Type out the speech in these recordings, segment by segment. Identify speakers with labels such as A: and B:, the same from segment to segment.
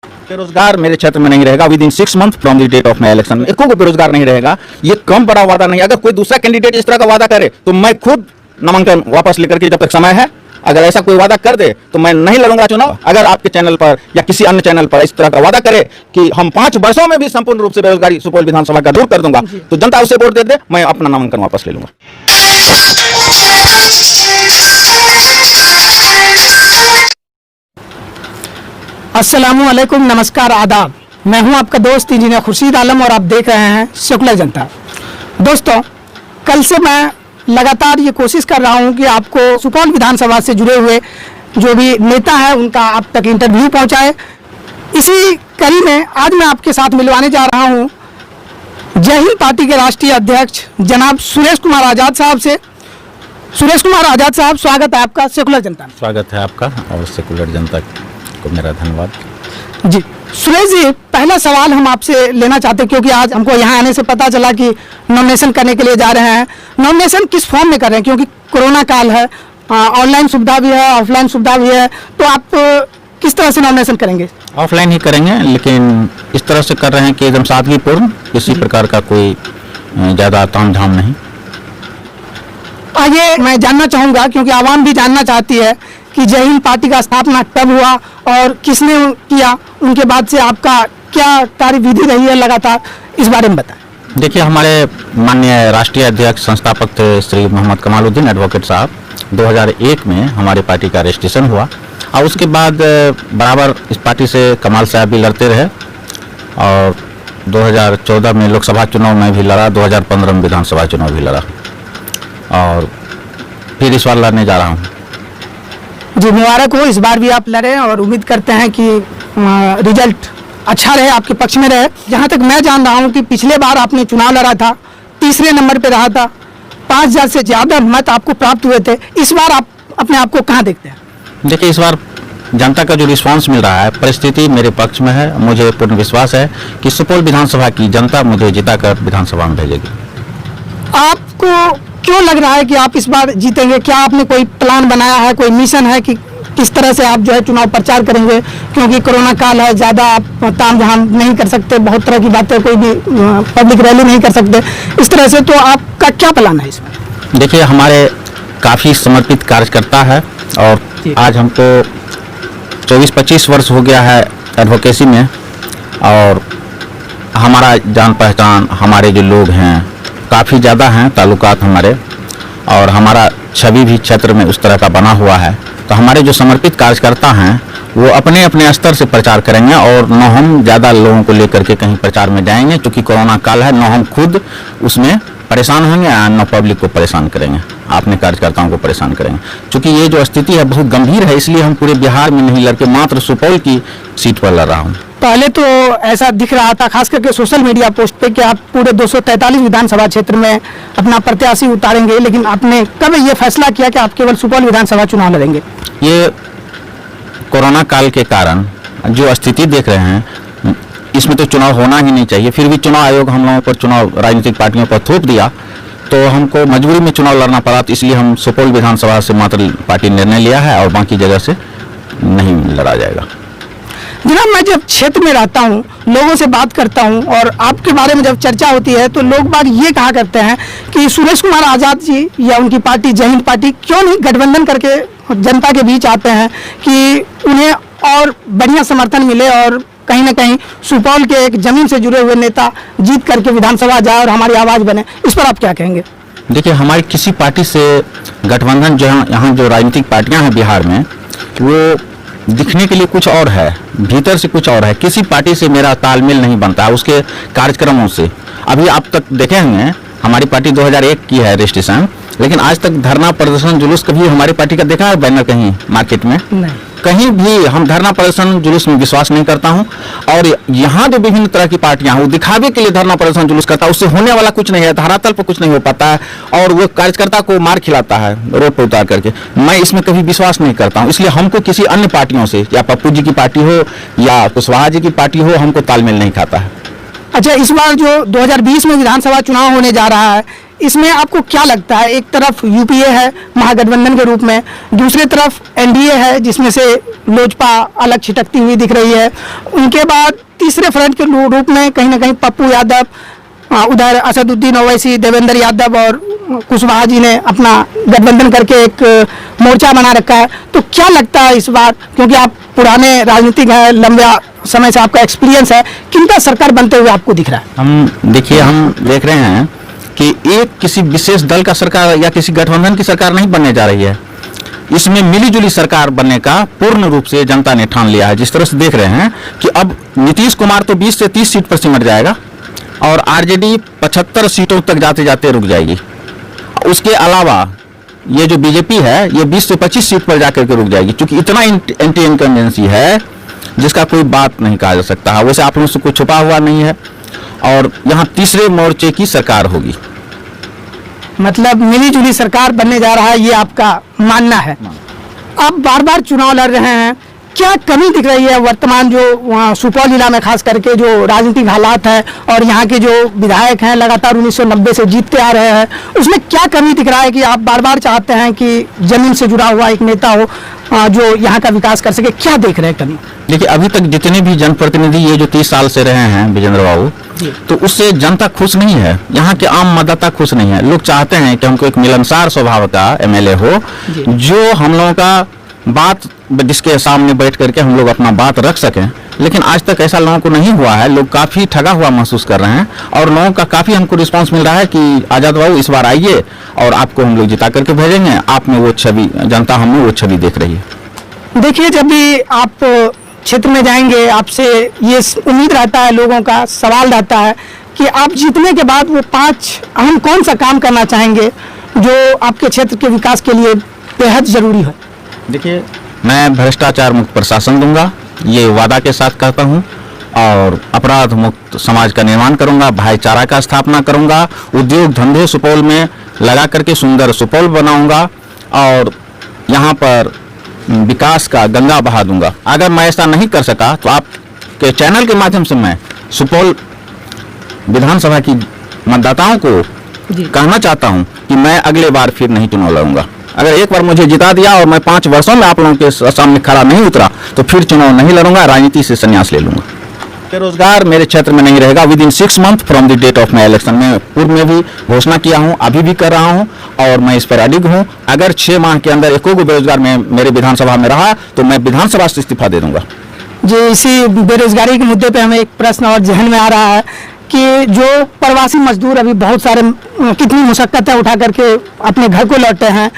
A: बेरोजगार मेरे क्षेत्र में नहीं रहेगा within 6 month from the date of my election. एको को बेरोजगार नहीं रहेगा। ये कम बड़ा वादा नहीं। अगर कोई दूसरा कैंडिडेट इस तरह का वादा करे तो मैं खुद नामांकन वापस लेकर के, जब तक समय है, अगर ऐसा कोई वादा कर दे तो मैं नहीं लड़ूंगा चुनाव। अगर आपके चैनल पर या किसी अन्य चैनल पर इस तरह का वादा करे कि हम 5 वर्षों में भी संपूर्ण रूप से बेरोजगारी सुपौल विधानसभा का दूर कर दूंगा, तो जनता उसे वोट दे दे, मैं अपना नामांकन वापस ले लूंगा।
B: अस्सलामुअलैकुम, नमस्कार, आदाब। मैं हूं आपका दोस्त इंजीनियर खुर्शीद आलम और आप देख रहे हैं सेकुलर जनता। दोस्तों, कल से मैं लगातार ये कोशिश कर रहा हूं कि आपको सुपौल विधानसभा से जुड़े हुए जो भी नेता हैं उनका आप तक इंटरव्यू पहुंचाए। इसी कड़ी में आज मैं आपके साथ मिलवाने जा रहा हूं जय हिंद पार्टी के राष्ट्रीय अध्यक्ष जनाब सुरेश कुमार आज़ाद साहब से। सुरेश कुमार आज़ाद साहब, स्वागत है आपका सेकुलर जनता में।
A: स्वागत है आपका और सेकुलर जनता को मेरा धन्यवाद
B: जी। सुरेश जी, पहला सवाल हम आपसे लेना चाहते हैं क्योंकि आज हमको यहाँ आने से पता चला कि नॉमिनेशन करने के लिए जा रहे हैं। नॉमिनेशन किस फॉर्म में कर रहे हैं, क्योंकि कोरोना काल है, ऑनलाइन सुविधा भी है, ऑफलाइन सुविधा भी है, तो आप किस तरह से नॉमिनेशन करेंगे?
A: ऑफलाइन ही करेंगे, लेकिन इस तरह से कर रहे हैं कि एकदम सादगीपूर्ण, किसी प्रकार का कोई ज़्यादा तामझाम नहीं।
B: आगे मैं जानना चाहूँगा, क्योंकि आवाम भी जानना चाहती है कि जय हिंद पार्टी का स्थापना कब हुआ और किसने किया, उनके बाद से आपका क्या कार्यविधि रही है लगातार, इस बारे में बताएं।
A: देखिए, हमारे माननीय राष्ट्रीय अध्यक्ष संस्थापक थे श्री मोहम्मद कमालुद्दीन एडवोकेट साहब। 2001 में हमारी पार्टी का रजिस्ट्रेशन हुआ और उसके बाद बराबर इस पार्टी से कमाल साहब भी लड़ते रहे और 2014 में लोकसभा चुनाव में भी लड़ा, 2015 में विधानसभा चुनाव भी लड़ा और फिर इस बार लड़ने जा रहा हूँ।
B: जी, मुबारक हो, इस बार भी आप लड़े और उम्मीद करते हैं कि रिजल्ट अच्छा रहे, आपके पक्ष में रहे। जहाँ तक मैं जान रहा हूँ कि पिछले बार आपने चुनाव लड़ा था, तीसरे नंबर पे रहा था, 5000 से ज़्यादा मत आपको प्राप्त हुए थे। इस बार आप अपने आप को कहाँ देखते हैं?
A: देखिए, इस बार जनता का जो रिस्पांस मिल रहा है, परिस्थिति मेरे पक्ष में है। मुझे पूर्ण विश्वास है कि सुपौल विधानसभा की जनता मुझे जिताकर विधानसभा में भेजेगी।
B: आपको क्यों लग रहा है कि आप इस बार जीतेंगे? क्या आपने कोई प्लान बनाया है, कोई मिशन है कि किस तरह से आप जो है चुनाव प्रचार करेंगे? क्योंकि कोरोना काल है, ज़्यादा आप तामझाम नहीं कर सकते, बहुत तरह की बातें, कोई भी पब्लिक रैली नहीं कर सकते, इस तरह से, तो आपका क्या प्लान है इसमें?
A: देखिए, हमारे काफ़ी समर्पित कार्यकर्ता है और आज हमको 24-25 वर्ष हो गया है एडवोकेसी में और हमारा जान पहचान, हमारे जो लोग हैं काफ़ी ज़्यादा हैं, ताल्लुकात हमारे, और हमारा छवि भी क्षेत्र में उस तरह का बना हुआ है। तो हमारे जो समर्पित कार्यकर्ता हैं वो अपने अपने स्तर से प्रचार करेंगे और न हम ज़्यादा लोगों को लेकर के कहीं प्रचार में जाएंगे, क्योंकि कोरोना काल है, न हम खुद उसमें परेशान होंगे न पब्लिक को परेशान करेंगे, अपने कार्यकर्ताओं को परेशान करेंगे। क्योंकि ये जो स्थिति है बहुत गंभीर है, इसलिए हम पूरे बिहार में नहीं लड़के मात्र सुपौल की सीट पर लड़ रहा हूँ।
B: पहले तो ऐसा दिख रहा था, खास करके सोशल मीडिया पोस्ट पे, कि आप पूरे 243 विधानसभा क्षेत्र में अपना प्रत्याशी उतारेंगे, लेकिन आपने कब ये फैसला किया कि आप केवल सुपौल विधानसभा चुनाव लड़ेंगे?
A: ये कोरोना काल के कारण जो स्थिति देख रहे हैं, इसमें तो चुनाव होना ही नहीं चाहिए, फिर भी चुनाव आयोग हम लोगों पर, चुनाव राजनीतिक पार्टियों पर थोप दिया, तो हमको मजबूरी में चुनाव लड़ना पड़ा। तो इसलिए हम सुपौल विधानसभा से मात्र पार्टी निर्णय लिया है और बाकी जगह से नहीं लड़ा जाएगा।
B: जनाब, मैं जब क्षेत्र में रहता हूँ, लोगों से बात करता हूँ और आपके बारे में जब चर्चा होती है तो लोग बात ये कहा करते हैं कि सुरेश कुमार आज़ाद जी या उनकी पार्टी जय हिंद पार्टी क्यों नहीं गठबंधन करके जनता के बीच आते हैं कि उन्हें और बढ़िया समर्थन मिले और कहीं ना कहीं सुपौल के एक जमीन से जुड़े हुए नेता जीत करके विधानसभा जाए और हमारी आवाज़ बने। इस पर आप क्या कहेंगे?
A: देखिए, हमारी किसी पार्टी से गठबंधन जो है, यहाँ जो राजनीतिक पार्टियाँ हैं बिहार में, वो दिखने के लिए कुछ और है, भीतर से कुछ और है। किसी पार्टी से मेरा तालमेल नहीं बनता है उसके कार्यक्रमों से। अभी आप तक देखे होंगे, हमारी पार्टी 2001 की है रजिस्ट्रेशन, लेकिन आज तक धरना प्रदर्शन जुलूस कभी हमारी पार्टी का देखा है बैनर कहीं मार्केट में?
B: नहीं।
A: कहीं भी हम धरना प्रदर्शन जुलूस में विश्वास नहीं करता हूं। और यहाँ जो विभिन्न तरह की पार्टियां हैं वो दिखावे के लिए धरना प्रदर्शन जुलूस करता है, उससे होने वाला कुछ नहीं है, धरातल पर कुछ नहीं हो पाता है और वो कार्यकर्ता को मार खिलाता है रोड पर उतार करके। मैं इसमें कभी विश्वास नहीं करता हूँ, इसलिए हमको किसी अन्य पार्टियों से, या पप्पू जी की पार्टी हो या कुशवाहा जी की पार्टी हो, हमको तालमेल नहीं खाता है।
B: अच्छा, इस बार जो 2020 में विधानसभा चुनाव होने जा रहा है, इसमें आपको क्या लगता है? एक तरफ यूपीए है महागठबंधन के रूप में, दूसरी तरफ एनडीए है जिसमें से लोजपा अलग छिटकती हुई दिख रही है, उनके बाद तीसरे फ्रंट के रूप में कहीं ना कहीं पप्पू यादव, उधर असदुद्दीन ओवैसी, देवेंद्र यादव और कुशवाहा जी ने अपना गठबंधन करके एक मोर्चा बना रखा है। तो क्या लगता है इस बार, क्योंकि आप पुराने राजनीतिक हैं, लंबे समय से आपका एक्सपीरियंस है, किनका सरकार बनते हुए आपको दिख रहा है?
A: हम देख रहे हैं कि एक किसी विशेष दल का सरकार या किसी गठबंधन की सरकार नहीं बनने जा रही है। इसमें मिलीजुली सरकार बनने का पूर्ण रूप से जनता ने ठान लिया है। जिस तरह से देख रहे हैं कि अब नीतीश कुमार तो 20 से 30 सीट पर सिमट जाएगा और आरजेडी 75 सीटों तक जाते जाते रुक जाएगी। उसके अलावा ये जो बीजेपी है ये 20 से 25 सीट पर जाकर के रुक जाएगी, क्योंकि इतना एंटी इनकम्बेंसी है जिसका कोई बात नहीं कहा जा सकता है। वैसे आप लोगों से कोई छुपा हुआ नहीं है और यहाँ तीसरे मोर्चे की सरकार होगी।
B: मतलब मिलीजुली सरकार बनने जा रहा है, ये आपका मानना है। आप बार बार चुनाव लड़ रहे हैं, क्या कमी दिख रही है वर्तमान जो सुपौल जिला में खास करके जो राजनीतिक हालात है और यहाँ के जो विधायक हैं लगातार 1990 से जीतते आ रहे हैं, उसमें क्या कमी दिख रहा है कि आप बार बार चाहते हैं कि जमीन से जुड़ा हुआ एक नेता हो जो यहाँ का विकास कर सके? क्या देख रहे हैं कमी?
A: देखिए, अभी तक जितने भी जनप्रतिनिधि ये जो 30 साल से रहे हैं विजेंद्र बाबू, तो उससे जनता खुश नहीं है, यहाँ के आम मतदाता खुश नहीं है। लोग चाहते हैं कि हमको एक मिलनसार स्वभाव का एमएलए हो जो हम लोगों का बात, जिसके सामने बैठ करके हम लोग अपना बात रख सकें। लेकिन आज तक ऐसा लोगों को नहीं हुआ है। लोग काफी ठगा हुआ महसूस कर रहे हैं और लोगों का काफी हमको रिस्पांस मिल रहा है कि आजाद बाबू इस बार आइए और आपको हम लोग जिता करके भेजेंगे। आप में वो छवि, जनता हम में वो छवि देख रही है।
B: देखिए, जब भी आप क्षेत्र में जाएंगे आपसे ये उम्मीद रहता है, लोगों का सवाल रहता है कि आप जीतने के बाद वो 5 अहम कौन सा काम करना चाहेंगे जो आपके क्षेत्र के विकास के लिए बेहद जरूरी है?
A: देखिए, मैं भ्रष्टाचार मुक्त प्रशासन दूंगा, ये वादा के साथ कहता हूँ, और अपराध मुक्त समाज का निर्माण करूंगा, भाईचारा का स्थापना करूंगा, उद्योग धंधे सुपौल में लगा करके सुंदर सुपौल बनाऊंगा और यहाँ पर विकास का गंगा बहा दूंगा। अगर मैं ऐसा नहीं कर सका तो आपके चैनल के माध्यम से मैं सुपौल विधानसभा की मतदाताओं को कहना चाहता हूं कि मैं अगले बार फिर नहीं चुनाव लड़ूंगा। अगर एक बार मुझे जिता दिया और मैं 5 वर्षों में आप लोगों के सामने खड़ा नहीं उतरा तो फिर चुनाव नहीं लड़ूंगा, राजनीति से संन्यास ले लूंगा। बेरोजगार मेरे क्षेत्र में नहीं रहेगा within 6 month from the date of my election. मैं पूर्व में भी घोषणा किया हूं, अभी भी कर रहा हूं और मैं इस पर अडिग हूं। अगर 6 माह के अंदर एको को बेरोजगार मेरे विधानसभा में रहा तो मैं विधानसभा से इस्तीफा दे दूंगा।
B: जी, इसी बेरोजगारी के मुद्दे पे हमें एक प्रश्न और जहन में आ रहा है कि जो प्रवासी मजदूर अभी बहुत सारे कितनी मुशक्कतें उठा करके अपने घर को लौटे हैं,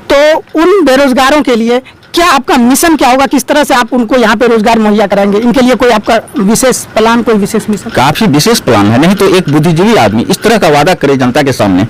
B: तो उन बेरोजगारों के लिए क्या आपका मिशन क्या होगा? किस तरह से आप उनको यहाँ पे रोजगार मुहैया कराएंगे? इनके लिए कोई आपका विशेष प्लान, कोई विशेष मिशन?
A: काफी विशेष प्लान है। नहीं तो एक बुद्धिजीवी आदमी इस तरह का वादा करे जनता के सामने,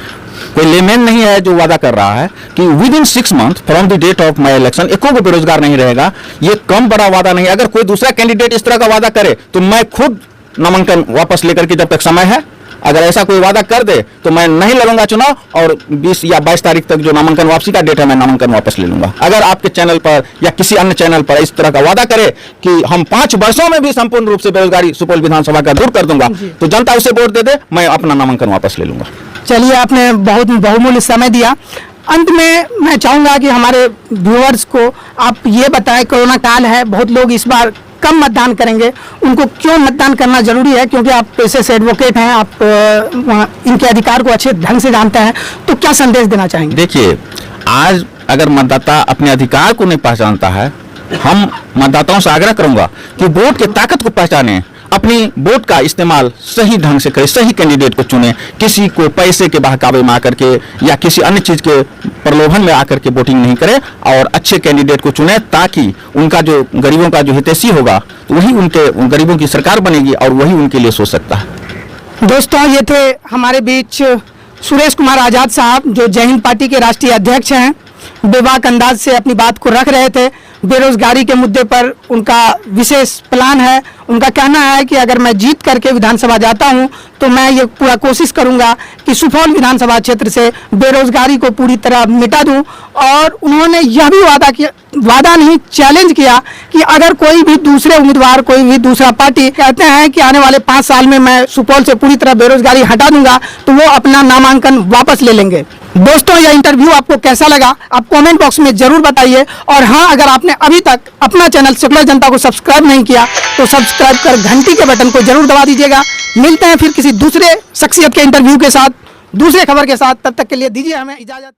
A: कोई लेमेन नहीं है जो वादा कर रहा है कि within 6 month from the date of my election एको को बेरोजगार नहीं रहेगा। ये कम बड़ा वादा नहीं है। अगर कोई दूसरा कैंडिडेट इस तरह का वादा करे तो मैं खुद नामांकन वापस लेकर के, जब तक समय है, अगर ऐसा कोई वादा कर दे तो मैं नहीं लड़ूंगा चुनाव और 20 या 22 तारीख तक जो नामांकन वापसी का डेट है मैं नामांकन वापस ले लूंगा। अगर आपके चैनल पर या किसी अन्य चैनल पर इस तरह का वादा करे कि हम 5 वर्षों में भी संपूर्ण रूप से बेरोजगारी सुपौल विधानसभा का दूर कर दूंगा तो जनता उसे वोट दे दे, मैं अपना नामांकन वापस ले लूंगा।
B: चलिए, आपने बहुत बहुमूल्य समय दिया। अंत में मैं चाहूंगा कि हमारे व्यूअर्स को आप ये बताएं, कोरोना काल है, बहुत लोग इस बार कम मतदान करेंगे, उनको क्यों मतदान करना जरूरी है? क्योंकि आप पेशे से एडवोकेट हैं, आप इनके अधिकार को अच्छे ढंग से जानते हैं, तो क्या संदेश देना चाहेंगे?
A: देखिए, आज अगर मतदाता अपने अधिकार को नहीं पहचानता है, हम मतदाताओं से आग्रह करूंगा कि वोट की ताकत को पहचाने, अपनी वोट का इस्तेमाल सही ढंग से करें, सही कैंडिडेट को चुने, किसी को पैसे के बहकावे में आकर के या किसी अन्य चीज के प्रलोभन में आकर के वोटिंग नहीं करे और अच्छे कैंडिडेट को चुने, ताकि उनका जो गरीबों का जो हितैषी होगा तो वही उनके गरीबों की सरकार बनेगी और वही उनके लिए सोच सकता है।
B: दोस्तों, ये थे हमारे बीच सुरेश कुमार आजाद साहब, जो जय हिंद पार्टी के राष्ट्रीय अध्यक्ष हैं। बेबाक अंदाज से अपनी बात को रख रहे थे। बेरोजगारी के मुद्दे पर उनका विशेष प्लान है। उनका कहना है कि अगर मैं जीत करके विधानसभा जाता हूं तो मैं ये पूरा कोशिश करूंगा कि सुपौल विधानसभा क्षेत्र से बेरोजगारी को पूरी तरह मिटा दूं। और उन्होंने यह भी वादा नहीं चैलेंज किया कि अगर कोई भी दूसरे उम्मीदवार, कोई भी दूसरा पार्टी कहते हैं कि आने वाले 5 साल में मैं सुपौल से पूरी तरह बेरोजगारी हटा दूंगा, तो वो अपना नामांकन वापस ले लेंगे। दोस्तों, यह इंटरव्यू आपको कैसा लगा आप कमेंट बॉक्स में जरूर बताइए। और हाँ, अगर आपने अभी तक अपना चैनल सेकुलर जनता को सब्सक्राइब नहीं किया तो सब्सक्राइब कर घंटी के बटन को जरूर दबा दीजिएगा। मिलते हैं फिर किसी दूसरे शख्सियत के इंटरव्यू के साथ, दूसरे खबर के साथ। तब तक के लिए दीजिए हमें इजाजत।